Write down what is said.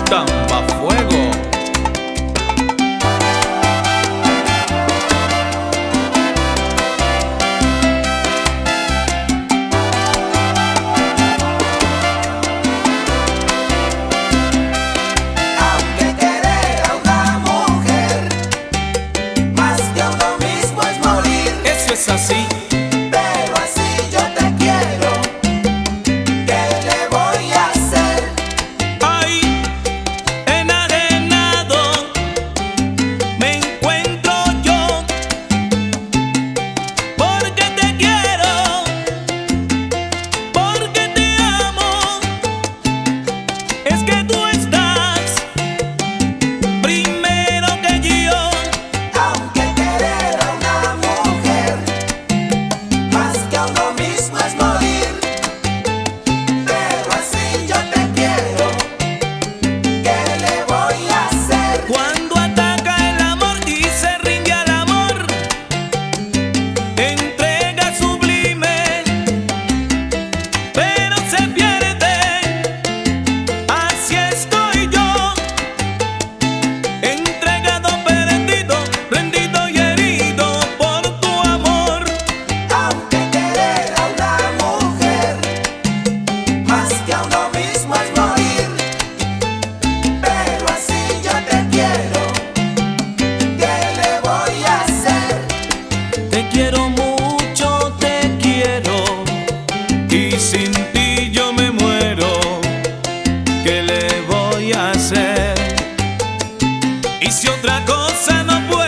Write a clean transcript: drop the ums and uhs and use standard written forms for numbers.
Tamba Fuego. Aunque querer a una mujer más que a uno mismo es morir. Eso es así. Pero así yo te quiero, ¿qué le voy a hacer? Ay, enajenado me encuentro yo, porque te quiero, porque te amo. Es que tú estás primero que yo. Aunque querer a una mujer más que a uno mismo es morir. Pero así yo te quiero, ¿qué le voy a hacer? Cuando ataca el amor y se rinde al amor, entrega sublime, pero se pierde. Así estoy yo, entregado, perdido, rendido y herido por tu amor. Aunque querer a una mujer más que a uno mismo es morir. Pero así yo te quiero, ¿qué le voy a hacer? Te quiero mucho, te quiero, y sin ti yo me muero. ¿Qué le voy a hacer? Y si otra cosa no puedo